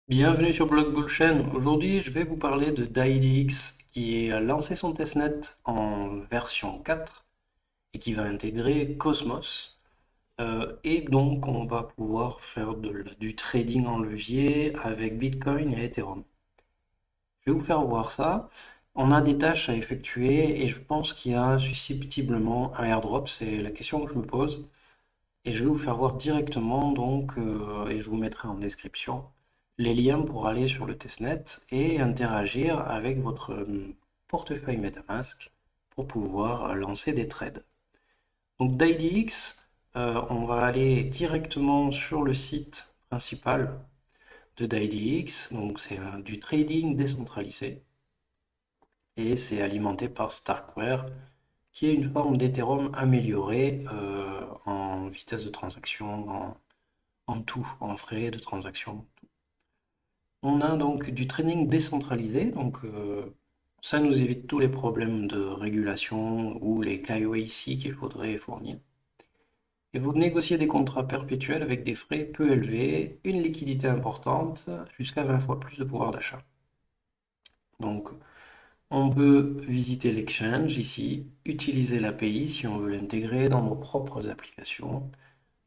Bienvenue sur Block Bullchain. Aujourd'hui, je vais vous parler de DailyX qui a lancé son testnet en version 4 et qui va intégrer Cosmos. Et donc, on va pouvoir faire du trading en levier avec Bitcoin et Ethereum. Je vais vous faire voir ça. On a des tâches à effectuer et je pense qu'il y a susceptiblement un airdrop. C'est la question que je me pose. Et je vais vous faire voir directement, donc, et je vous mettrai en description, les liens pour aller sur le testnet et interagir avec votre portefeuille MetaMask pour pouvoir lancer des trades. Donc d'IDX, on va aller directement sur le site principal de d'IDX. Donc c'est du trading décentralisé et c'est alimenté par Starkware qui est une forme d'Ethereum améliorée en vitesse de transaction, en tout, en frais de transaction. On a donc du trading décentralisé, donc ça nous évite tous les problèmes de régulation ou les KYC qu'il faudrait fournir. Et vous négociez des contrats perpétuels avec des frais peu élevés, une liquidité importante, jusqu'à 20 fois plus de pouvoir d'achat. Donc on peut visiter l'exchange ici, utiliser l'API si on veut l'intégrer dans nos propres applications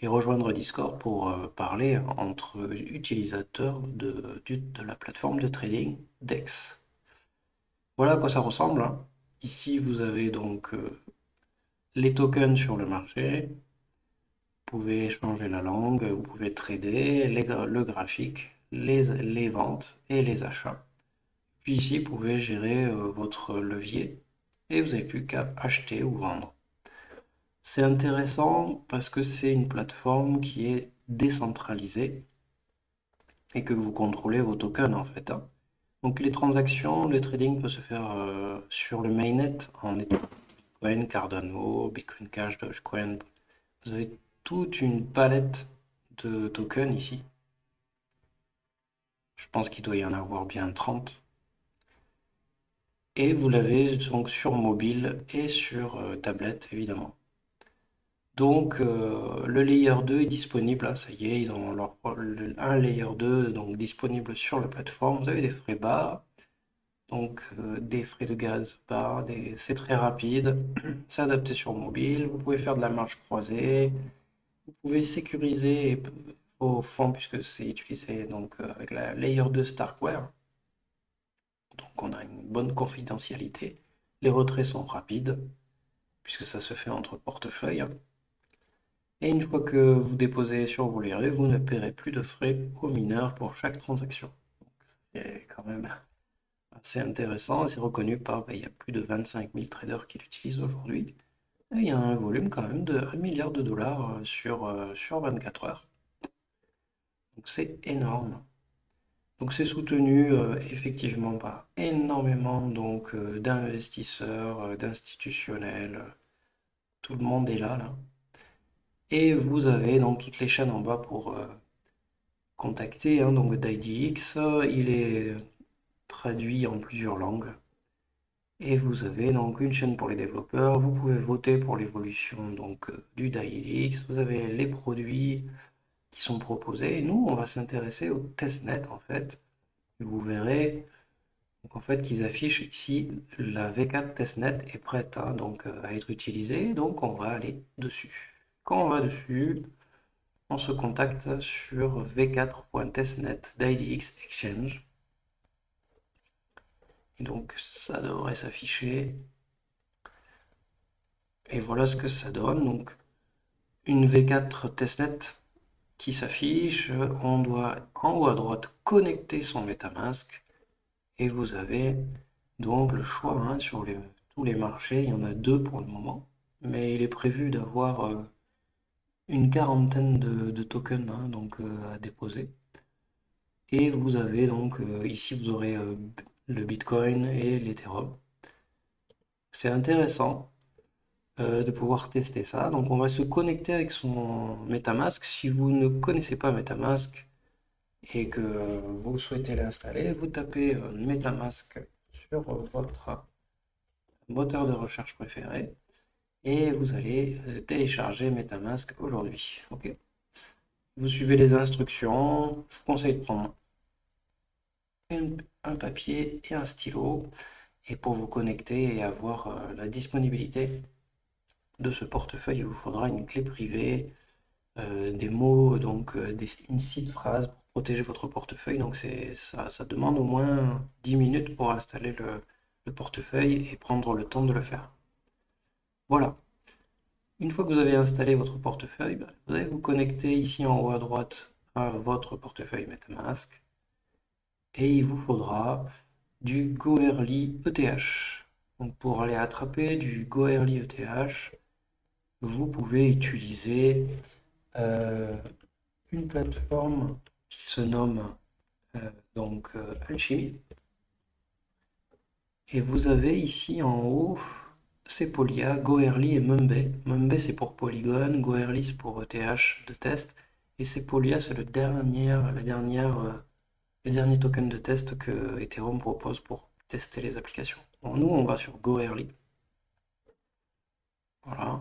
et rejoindre Discord pour parler entre utilisateurs de la plateforme de trading DEX. Voilà à quoi ça ressemble, hein. Ici, vous avez donc les tokens sur le marché. Vous pouvez changer la langue, vous pouvez trader, le graphique, les ventes et les achats. Puis ici, vous pouvez gérer votre levier et vous n'avez plus qu'à acheter ou vendre. C'est intéressant parce que c'est une plateforme qui est décentralisée et que vous contrôlez vos tokens en fait, hein. Donc les transactions, le trading peut se faire sur le mainnet en Bitcoin, Cardano, Bitcoin Cash, Dogecoin. Vous avez toute une palette de tokens ici. Je pense qu'il doit y en avoir bien 30. Et vous l'avez donc sur mobile et sur tablette évidemment. Donc le layer 2 est disponible, là, ça y est, ils ont un layer 2 donc disponible sur la plateforme. Vous avez des frais bas, donc des frais de gaz bas, c'est très rapide, c'est adapté sur mobile, vous pouvez faire de la marche croisée, vous pouvez sécuriser au fond puisque c'est utilisé donc avec la layer 2 Starkware, donc on a une bonne confidentialité. Les retraits sont rapides puisque ça se fait entre portefeuilles, hein. Et une fois que vous déposez sur vos layers, vous ne paierez plus de frais au mineur pour chaque transaction. C'est quand même assez intéressant et c'est reconnu par, il y a plus de 25 000 traders qui l'utilisent aujourd'hui. Et il y a un volume quand même de 1 milliard de dollars sur 24 heures. Donc c'est énorme. Donc c'est soutenu effectivement par énormément donc d'investisseurs, d'institutionnels. Tout le monde est là. Et vous avez donc toutes les chaînes en bas pour contacter, hein, donc d'IDX. Il est traduit en plusieurs langues. Et vous avez donc une chaîne pour les développeurs. Vous pouvez voter pour l'évolution donc du DailyX. Vous avez les produits qui sont proposés. Et nous, on va s'intéresser au testnet en fait. Et vous verrez donc en fait qu'ils affichent ici la V4 testnet est prête, hein, donc à être utilisée. Donc on va aller dessus. Quand on va dessus, on se contacte sur v4.testnet d'IDX Exchange. Et donc ça devrait s'afficher. Et voilà ce que ça donne. Donc une V4 testnet qui s'affiche. On doit en haut à droite connecter son MetaMask et vous avez donc le choix, hein, sur tous les marchés. Il y en a deux pour le moment, mais il est prévu d'avoir une quarantaine de tokens, hein, donc, à déposer. Et vous avez donc ici vous aurez le Bitcoin et l'Ethereum. C'est intéressant de pouvoir tester ça. Donc on va se connecter avec son MetaMask. Si vous ne connaissez pas MetaMask, et que vous souhaitez l'installer, vous tapez MetaMask sur votre moteur de recherche préféré et vous allez télécharger MetaMask aujourd'hui. Ok. Vous suivez les instructions. Je vous conseille de prendre un papier et un stylo. Et pour vous connecter et avoir la disponibilité de ce portefeuille, il vous faudra une clé privée, des mots, donc une seed phrase pour protéger votre portefeuille. Donc ça demande au moins 10 minutes pour installer le portefeuille et prendre le temps de le faire. Voilà. Une fois que vous avez installé votre portefeuille, vous allez vous connecter ici en haut à droite à votre portefeuille MetaMask et il vous faudra du Goerli ETH. Donc pour aller attraper du Goerli ETH, vous pouvez utiliser euh, une plateforme qui se nomme Alchemy. Et vous avez ici en haut Sepolia, Goerli et Mumbai. Mumbai c'est pour Polygon, Goerli c'est pour ETH de test, et Sepolia c'est le dernier token de test que Ethereum propose pour tester les applications. Bon, nous on va sur Goerli. Voilà.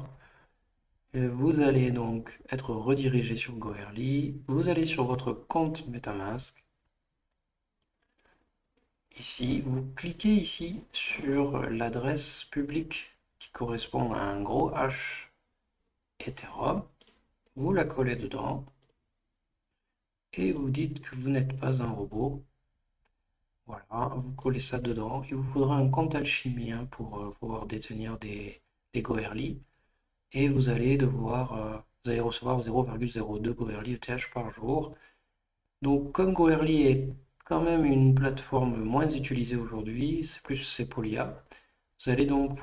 Et vous allez donc être redirigé sur Goerli. Vous allez sur votre compte MetaMask. Ici, vous cliquez ici sur l'adresse publique qui correspond à un gros H Ethereum. Vous la collez dedans et vous dites que vous n'êtes pas un robot. Voilà, vous collez ça dedans. Il vous faudra un compte alchimien pour pouvoir détenir des Goerli. Et vous allez recevoir 0,02 Goerli ETH par jour. Donc, comme Goerli est quand même une plateforme moins utilisée aujourd'hui, c'est plus Sepolia, vous allez donc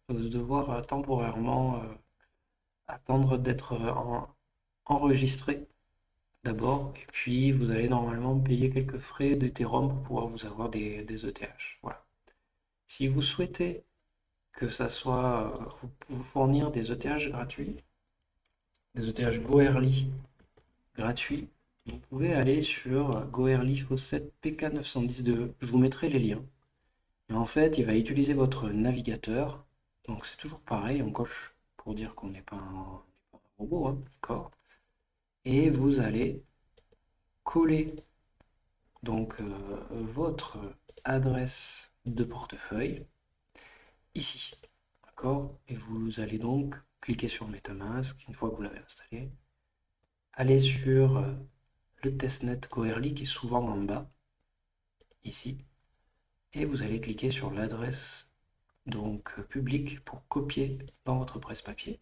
devoir temporairement attendre d'être enregistré d'abord, et puis vous allez normalement payer quelques frais d'Ethereum pour pouvoir vous avoir des ETH. Voilà. Si vous souhaitez que ça soit vous fournir des ETH gratuits, des ETH Goerli gratuits, vous pouvez aller sur Goerli Faucet PK910 Je vous mettrai les liens. Et en fait, il va utiliser votre navigateur. Donc c'est toujours pareil, on coche pour dire qu'on n'est pas un robot, hein, d'accord? Et vous allez coller donc votre adresse de portefeuille ici, d'accord? Et vous allez donc cliquer sur MetaMask une fois que vous l'avez installé. Aller sur le testnet Goerli qui est souvent en bas, ici. Et vous allez cliquer sur l'adresse donc publique pour copier dans votre presse-papier.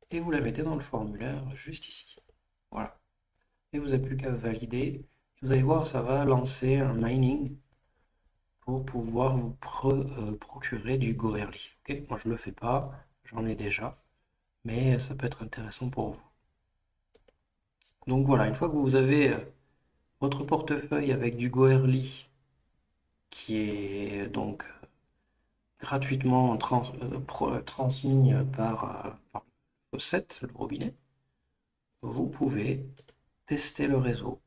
Et vous la mettez dans le formulaire juste ici. Voilà. Et vous n'avez plus qu'à valider. Vous allez voir, ça va lancer un mining pour pouvoir vous procurer du Goerli. Ok, moi je ne le fais pas, j'en ai déjà, mais ça peut être intéressant pour vous. Donc voilà, une fois que vous avez votre portefeuille avec du Goerli qui est donc gratuitement transmis par Faucet, le robinet, vous pouvez tester le réseau.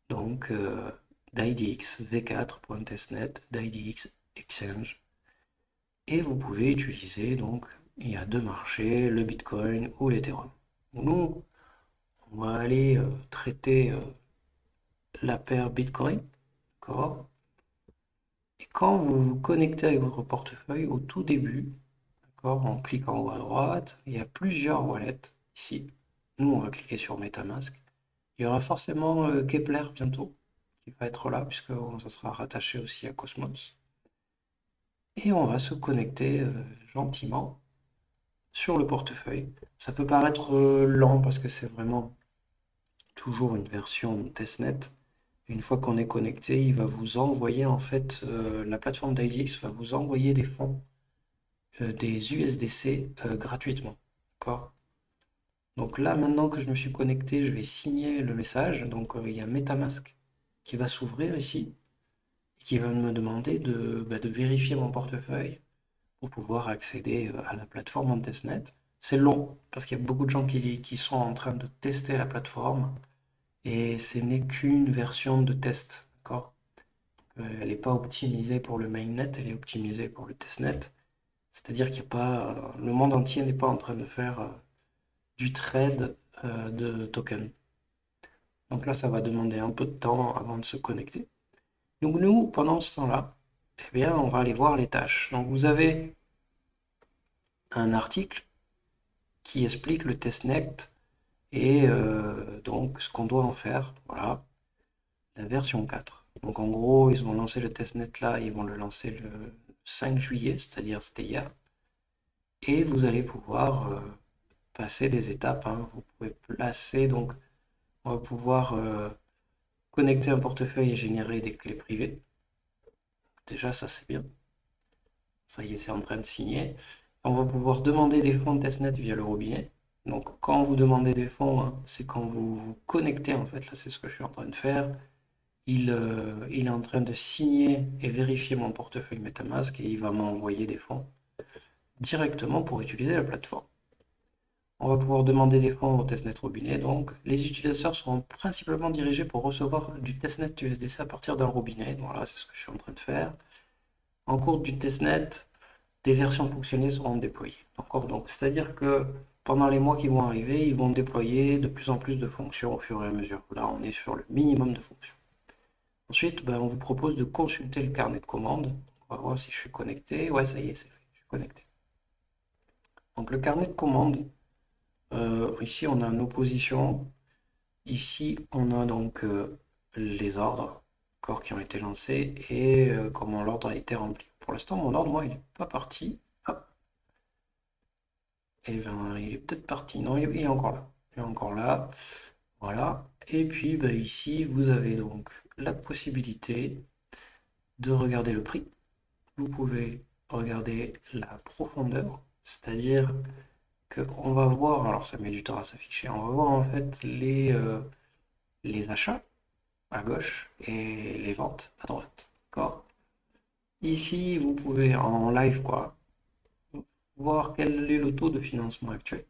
Donc d'IDX v4.testnet, d'IDX Exchange. Et vous pouvez utiliser, donc, il y a deux marchés, le Bitcoin ou l'Ethereum. Nous, on va aller traiter la paire Bitcoin, d'accord? Et quand vous vous connectez avec votre portefeuille, au tout début, d'accord, on clique en haut à droite, il y a plusieurs wallets ici. Nous, on va cliquer sur MetaMask. Il y aura forcément Kepler bientôt qui va être là, puisque ça sera rattaché aussi à Cosmos. Et on va se connecter gentiment sur le portefeuille. Ça peut paraître lent parce que c'est vraiment toujours une version testnet. Une fois qu'on est connecté, il va vous envoyer en fait, la plateforme d'IDX va vous envoyer des fonds, des USDC gratuitement. D'accord? Donc là, maintenant que je me suis connecté, je vais signer le message. Donc il y a MetaMask qui va s'ouvrir ici, qui va me demander de vérifier mon portefeuille pour pouvoir accéder à la plateforme en testnet. C'est long parce qu'il y a beaucoup de gens qui sont en train de tester la plateforme et ce n'est qu'une version de test, d'accord? Elle n'est pas optimisée pour le mainnet, elle est optimisée pour le testnet. C'est-à-dire qu'il n'y a pas, le monde entier n'est pas en train de faire du trade de tokens. Donc là, ça va demander un peu de temps avant de se connecter. Donc nous, pendant ce temps-là, eh bien, on va aller voir les tâches. Donc vous avez un article qui explique le testnet et donc ce qu'on doit en faire. Voilà, la version 4. Donc en gros, ils vont lancer le testnet là, ils vont le lancer le 5 juillet, c'est-à-dire c'était hier. Et vous allez pouvoir passer des étapes, hein. Vous pouvez placer, donc on va pouvoir connecter un portefeuille et générer des clés privées. Déjà, ça c'est bien. Ça y est, c'est en train de signer. On va pouvoir demander des fonds de testnet via le robinet. Donc quand vous demandez des fonds, hein, c'est quand vous vous connectez en fait. Là, c'est ce que je suis en train de faire. Il est en train de signer et vérifier mon portefeuille MetaMask et il va m'envoyer des fonds directement pour utiliser la plateforme. On va pouvoir demander des fonds au testnet robinet. Donc, les utilisateurs seront principalement dirigés pour recevoir du testnet USDC à partir d'un robinet. Voilà, c'est ce que je suis en train de faire. En cours du testnet, des versions fonctionnelles seront déployées. D'accord, donc, c'est-à-dire que pendant les mois qui vont arriver, ils vont déployer de plus en plus de fonctions au fur et à mesure. Là, on est sur le minimum de fonctions. Ensuite, ben, on vous propose de consulter le carnet de commandes. On va voir si je suis connecté. Ouais, ça y est, c'est fait, je suis connecté. Donc, le carnet de commandes, ici, on a nos positions. Ici, on a donc les ordres corps qui ont été lancés et comment l'ordre a été rempli. Pour l'instant, mon ordre, moi, il n'est pas parti. Ah, et ben, il est peut-être parti. Non, il est encore là. Il est encore là. Voilà. Et puis, ben, ici, vous avez donc la possibilité de regarder le prix. Vous pouvez regarder la profondeur, c'est-à-dire qu'on va voir, alors ça met du temps à s'afficher, on va voir en fait les achats à gauche et les ventes à droite. D'accord? Ici, vous pouvez en live quoi, voir quel est le taux de financement actuel.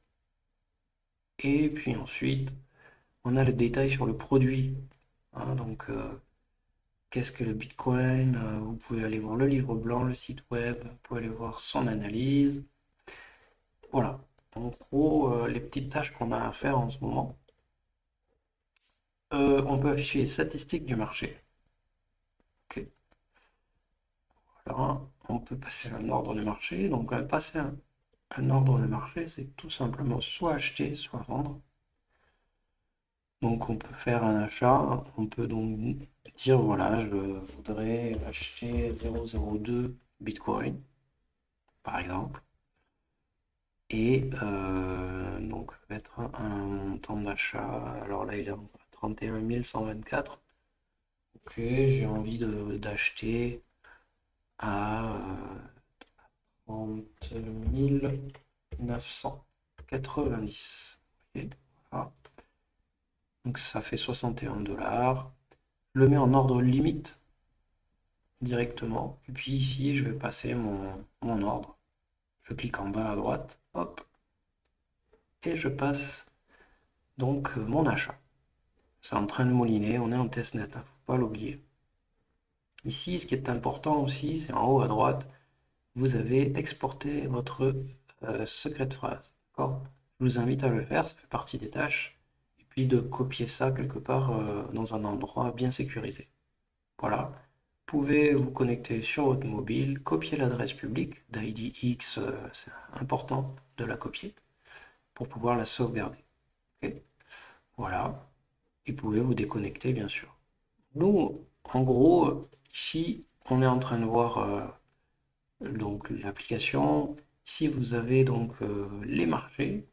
Et puis ensuite, on a le détail sur le produit. Hein, donc, qu'est-ce que le Bitcoin? Vous pouvez aller voir le livre blanc, le site web, vous pouvez aller voir son analyse. Voilà. En gros, les petites tâches qu'on a à faire en ce moment. On peut afficher les statistiques du marché. Ok. Voilà. On peut passer un ordre de marché. Donc, passer un ordre de marché, c'est tout simplement soit acheter, soit vendre. Donc, on peut faire un achat. On peut donc dire, voilà, je voudrais acheter 0,02 Bitcoin, par exemple. Et donc, mettre un montant d'achat. Alors là, il est à 31 124. Ok, j'ai envie d'acheter à 30 990. Ok, voilà. Donc ça fait 61 $. Je le mets en ordre limite directement. Et puis ici, je vais passer mon ordre. Je clique en bas à droite, hop, et je passe donc mon achat. C'est en train de mouliner, on est en testnet, ne faut pas l'oublier. Ici, ce qui est important aussi, c'est en haut à droite, vous avez exporté votre secret de phrase. D'accord? Je vous invite à le faire, ça fait partie des tâches. Et puis de copier ça quelque part dans un endroit bien sécurisé. Voilà. Vous pouvez vous connecter sur votre mobile, copier l'adresse publique d'IDX, c'est important de la copier pour pouvoir la sauvegarder. Okay. Voilà. Et vous pouvez vous déconnecter, bien sûr. Nous, en gros, ici, on est en train de voir donc l'application. Ici, vous avez donc les marchés,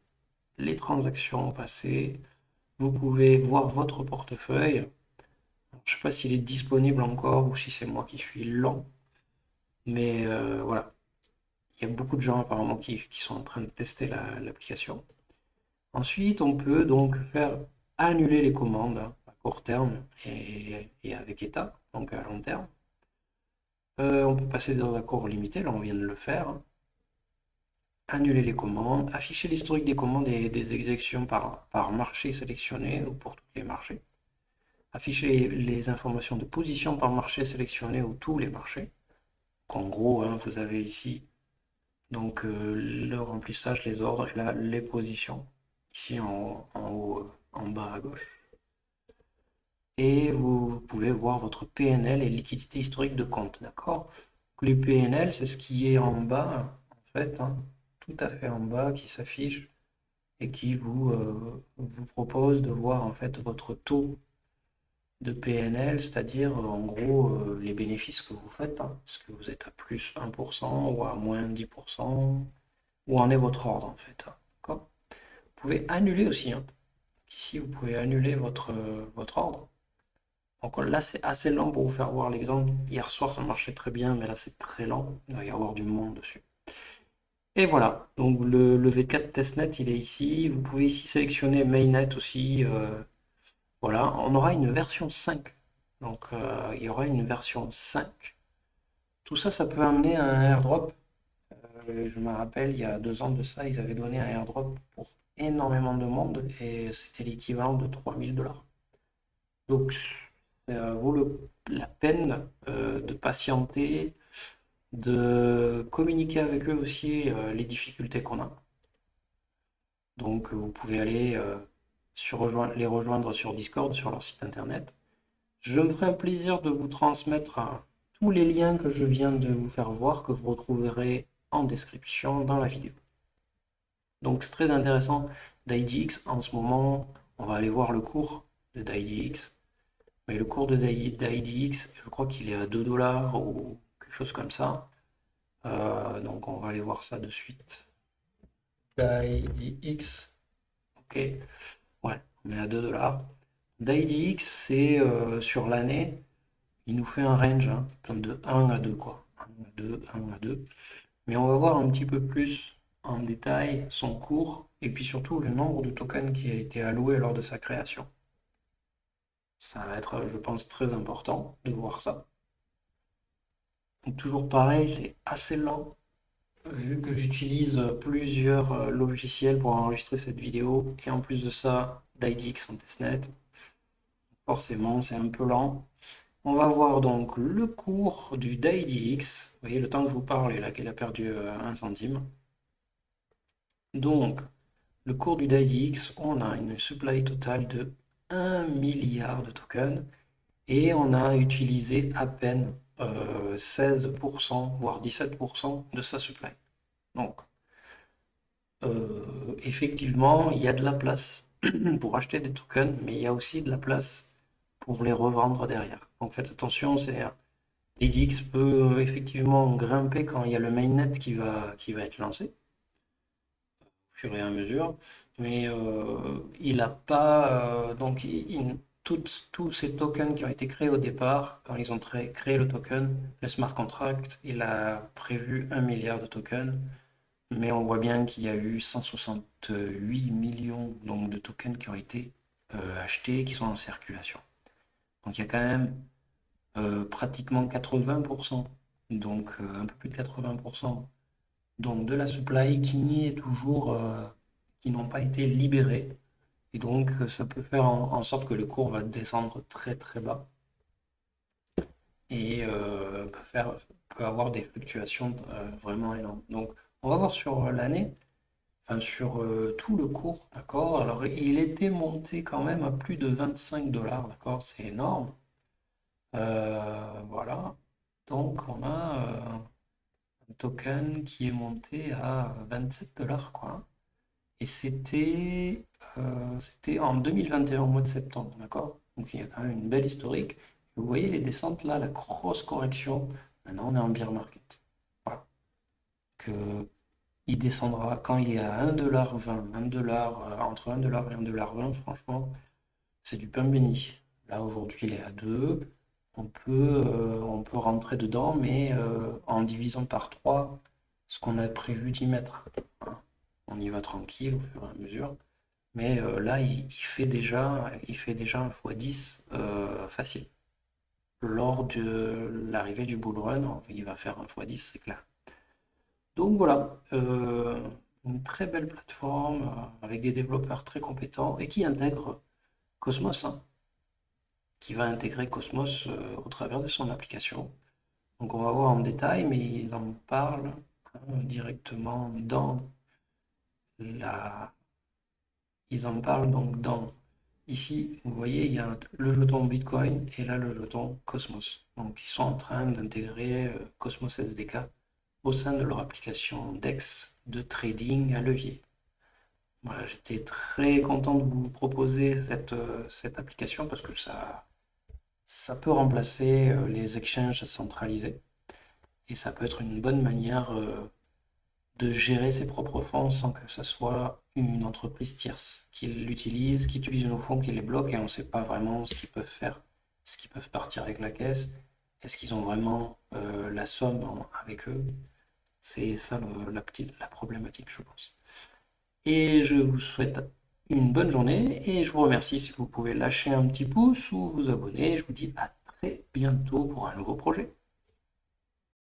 les transactions passées. Vous pouvez voir votre portefeuille. Je ne sais pas s'il est disponible encore ou si c'est moi qui suis lent. Mais voilà, il y a beaucoup de gens apparemment qui sont en train de tester l'application. Ensuite, on peut donc faire annuler les commandes à court terme et avec état, donc à long terme. On peut passer dans un accord limité, là on vient de le faire. Annuler les commandes, afficher l'historique des commandes et des exécutions par marché sélectionné ou pour tous les marchés. Afficher les informations de position par marché sélectionné ou tous les marchés. Donc, en gros, hein, vous avez ici donc le remplissage, les ordres et là les positions. Ici en haut, en bas à gauche. et vous pouvez voir votre PNL et liquidité historique de compte, d'accord? Les PNL, c'est ce qui est en bas, en fait, hein, tout à fait en bas, qui s'affiche et qui vous propose de voir en fait votre taux de PNL, c'est-à-dire en gros les bénéfices que vous faites, hein. Est-ce que vous êtes à plus 1% ou à moins 10%, où en est votre ordre en fait, hein, d'accord? Vous pouvez annuler aussi, hein. Ici, vous pouvez annuler votre ordre. Donc là, c'est assez lent pour vous faire voir l'exemple. Hier soir, ça marchait très bien, mais là, c'est très lent. Il va y avoir du monde dessus. Et voilà, donc le V4 testnet, il est ici. Vous pouvez ici sélectionner mainnet aussi. Voilà, on aura une version 5. Donc il y aura une version 5. Tout ça, ça peut amener à un airdrop. Je me rappelle, il y a 2 ans de ça, ils avaient donné un airdrop pour énormément de monde et c'était l'équivalent de 3000 $. Donc, ça vaut la peine de patienter, de communiquer avec eux aussi les difficultés qu'on a. Donc, vous pouvez aller les rejoindre sur Discord, sur leur site internet. Je me ferai un plaisir de vous transmettre tous les liens que je viens de vous faire voir, que vous retrouverez en description dans la vidéo. Donc, c'est très intéressant d'IDX. En ce moment, on va aller voir le cours de d'IDX. Mais le cours de d'IDX, je crois qu'il est à 2 $ ou quelque chose comme ça. Donc on va aller voir ça de suite. d'IDX, ok. Ouais, on est à 2 $. d'IDX, c'est sur l'année, il nous fait un range hein, de 1 à 2, quoi. 1 à 2, 1 à 2. Mais on va voir un petit peu plus en détail son cours et puis surtout le nombre de tokens qui a été alloué lors de sa création. Ça va être, je pense, très important de voir ça. Donc, toujours pareil, c'est assez lent vu que j'utilise plusieurs logiciels pour enregistrer cette vidéo et en plus de ça, d'IDX en testnet. Forcément, c'est un peu lent. On va voir donc le cours du d'IDX. Vous voyez, le temps que je vous parle, et là qu'il a perdu 1 centime. Donc, le cours du d'IDX, on a une supply totale de 1 milliard de tokens et on a utilisé à peine 16%, voire 17% de sa supply. Donc, effectivement, il y a de la place pour acheter des tokens, mais il y a aussi de la place pour les revendre derrière. Donc faites attention, l'IDX peut effectivement grimper quand il y a le mainnet qui va être lancé au fur et à mesure, mais il n'a pas donc tous ces tokens qui ont été créés au départ, quand ils ont créé le token, le smart contract, il a prévu 1 milliard de tokens. Mais on voit bien qu'il y a eu 168 millions donc, de tokens qui ont été achetés, qui sont en circulation. Donc il y a quand même pratiquement 80%, donc un peu plus de 80% donc, de la supply qui est toujours, qui n'ont pas été libérés. Et donc ça peut faire en sorte que le cours va descendre très très bas et peut avoir des fluctuations vraiment énormes. Donc on va voir sur l'année. Enfin, sur tout le cours, d'accord? Alors, il était monté quand même à plus de 25 $, d'accord? C'est énorme. Voilà. Donc, on a un token qui est monté à 27 $, quoi. Et c'était en 2021, au mois de septembre, d'accord? Donc, il y a quand même une belle historique. Vous voyez les descentes là, la grosse correction. Maintenant, on est en bear market. Voilà. Que il descendra quand il est à 1,20 $, 1 entre 1 $ et 1,20 $, franchement, c'est du pain béni. Là, aujourd'hui, il est à 2. On peut rentrer dedans, mais en divisant par 3 ce qu'on a prévu d'y mettre. Hein. On y va tranquille au fur et à mesure. Mais là, il fait déjà un x10 facile. Lors de l'arrivée du bull run, il va faire un x10, c'est clair. Donc voilà, une très belle plateforme avec des développeurs très compétents et qui intègre Cosmos, hein, qui va intégrer Cosmos au travers de son application. Donc on va voir en détail, mais ils en parlent directement la... Ils en parlent donc dans Ici, vous voyez, il y a le jeton Bitcoin et là le jeton Cosmos. Donc, ils sont en train d'intégrer Cosmos SDK au sein de leur application DEX de trading à levier. Voilà, j'étais très content de vous proposer cette application parce que ça peut remplacer les exchanges centralisés et ça peut être une bonne manière de gérer ses propres fonds sans que ce soit une entreprise tierce qui l'utilise, qui utilise nos fonds, qui les bloque et on ne sait pas vraiment ce qu'ils peuvent faire, ce qu'ils peuvent partir avec la caisse, est-ce qu'ils ont vraiment la somme avec eux. C'est ça la problématique, je pense. Et je vous souhaite une bonne journée et je vous remercie si vous pouvez lâcher un petit pouce ou vous abonner. Je vous dis à très bientôt pour un nouveau projet.